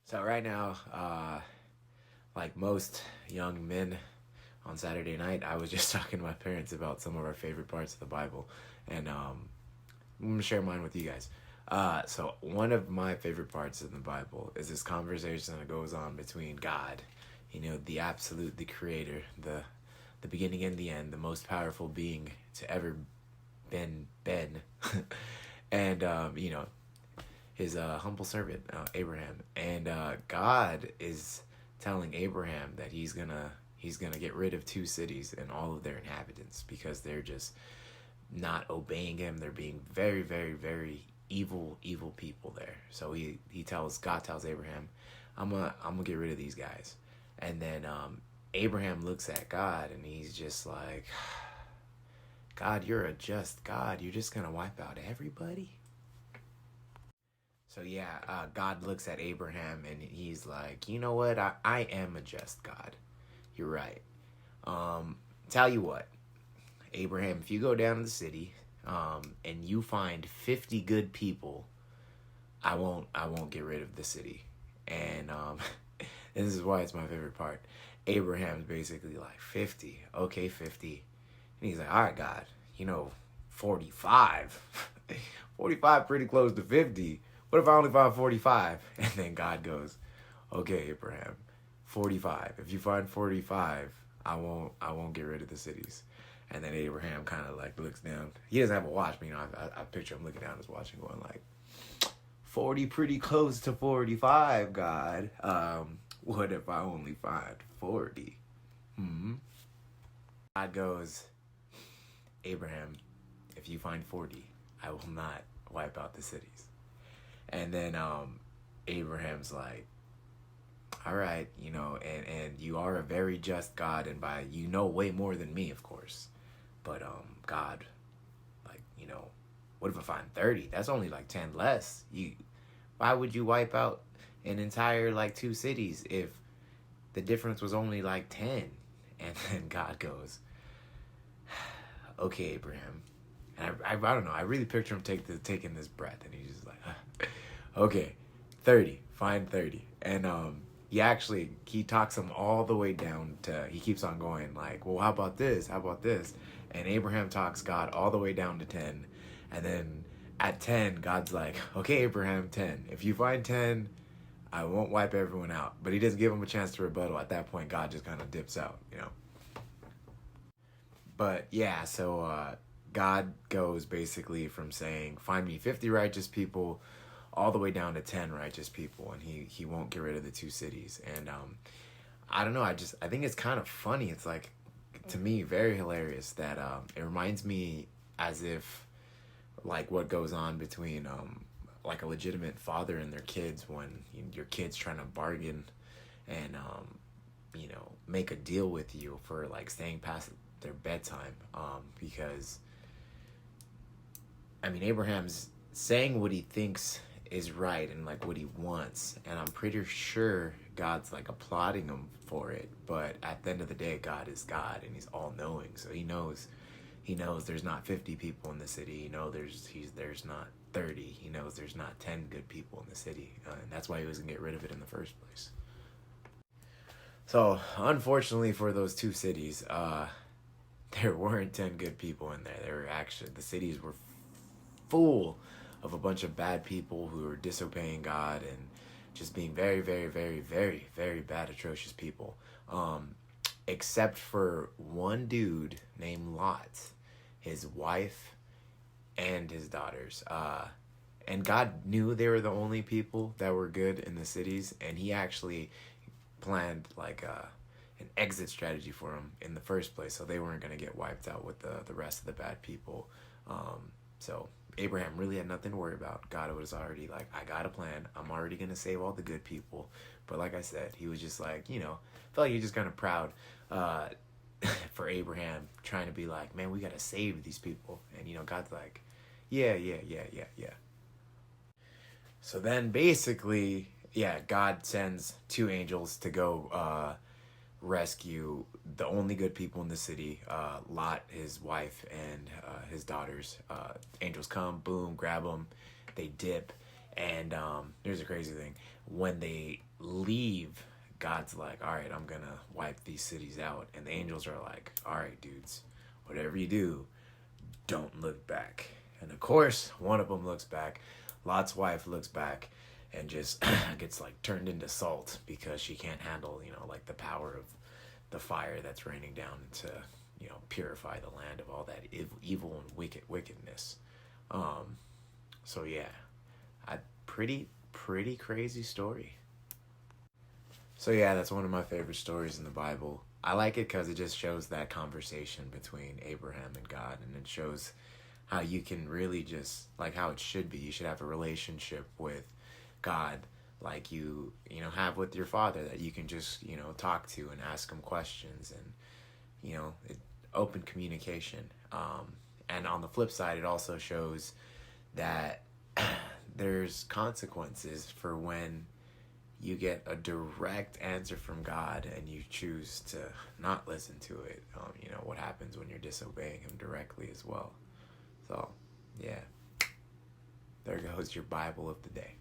So right now, like most young men on Saturday night, I was just talking to my parents about some of our favorite parts of the Bible, and I'm gonna share mine with you guys. So one of my favorite parts in the Bible is this conversation that goes on between God, the absolute, the creator, the beginning and the end, the most powerful being to ever been, and his humble servant Abraham, and God is telling Abraham that he's gonna get rid of two cities and all of their inhabitants because they're just not obeying him. They're being very, very, very evil people there. So God tells Abraham, I'm gonna get rid of these guys, and then Abraham looks at God and he's just like, God, you're a just God. You're just gonna wipe out everybody. So yeah, God looks at Abraham and he's like, you know what? I am a just God. You're right. Tell you what, Abraham, if you go down to the city, and you find 50 good people, I won't get rid of the city. And this is why it's my favorite part. Abraham's basically like 50. Okay, 50. And he's like, all right, God, 45. 45 pretty close to 50. What if I only find 45? And then God goes, okay, Abraham, 45. If you find 45, I won't get rid of the cities. And then Abraham kind of like looks down. He doesn't have a watch, but I picture him looking down his watch and going like, 40 pretty close to 45, God. What if I only find 40? God goes, Abraham, if you find 40, I will not wipe out the cities. And then Abraham's like, all right, and you are a very just God, and by way more than me, of course. But God, like, what if I find 30? That's only like 10 less. Why would you wipe out an entire like two cities if the difference was only like 10? And then God goes, okay, Abraham. And I don't know. I really picture him taking this breath, and he's just like, okay, 30, fine 30. And he talks him all the way down to, he keeps on going like, well, how about this? How about this? And Abraham talks God all the way down to 10. And then at 10, God's like, okay, Abraham, 10. If you find 10, I won't wipe everyone out. But he doesn't give him a chance to rebuttal. At that point, God just kind of dips out. But yeah, so God goes basically from saying, find me 50 righteous people all the way down to 10 righteous people, and he won't get rid of the two cities. And I don't know, I think it's kind of funny. It's like, to me, very hilarious that it reminds me as if like what goes on between like a legitimate father and their kids when your kid's trying to bargain and make a deal with you for like staying past their bedtime, because Abraham's saying what he thinks is right and like what he wants, and I'm pretty sure God's like applauding him for it. But at the end of the day, God is God and he's all knowing, so he knows there's not 50 people in the city. There's not 30. He knows there's not 10 good people in the city, and that's why he was gonna get rid of it in the first place. So unfortunately for those two cities, there weren't 10 good people in there. The cities were full of a bunch of bad people who were disobeying God and just being very, very, very, very, very bad, atrocious people. Except for one dude named Lot, his wife, and his daughters. And God knew they were the only people that were good in the cities, and he actually planned like an exit strategy for them in the first place, so they weren't going to get wiped out with the rest of the bad people. So Abraham really had nothing to worry about. God was already like, I got a plan. I'm already going to save all the good people. But like I said, he was just like, felt like he was just kind of proud for Abraham, trying to be like, man, we got to save these people. And, God's like, yeah. So then basically, yeah, God sends two angels to go rescue the only good people in the city, Lot, his wife, and his daughters. Angels come, boom, grab them, they dip, And here's the crazy thing: when they leave, God's like, "All right, I'm gonna wipe these cities out," and the angels are like, "All right, dudes, whatever you do, don't look back." And of course, one of them looks back. Lot's wife looks back and just gets like turned into salt because she can't handle, like the power of the fire that's raining down to, purify the land of all that evil and wickedness. Um, so yeah, a pretty crazy story. So yeah, that's one of my favorite stories in the Bible. I like it because it just shows that conversation between Abraham and God, and it shows how you can really just like how it should be. You should have a relationship with God like have with your father, that you can just talk to and ask him questions, and open communication. And on the flip side, it also shows that there's consequences for when you get a direct answer from God and you choose to not listen to it. What happens when you're disobeying him directly as well. So, yeah, there goes your Bible of the day.